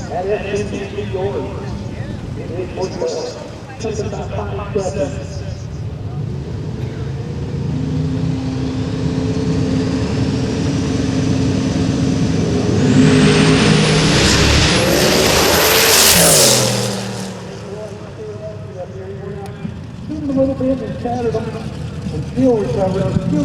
That is yours. It is yours. Take about 5 seconds. Shoot a little bit and chat it on and still recover.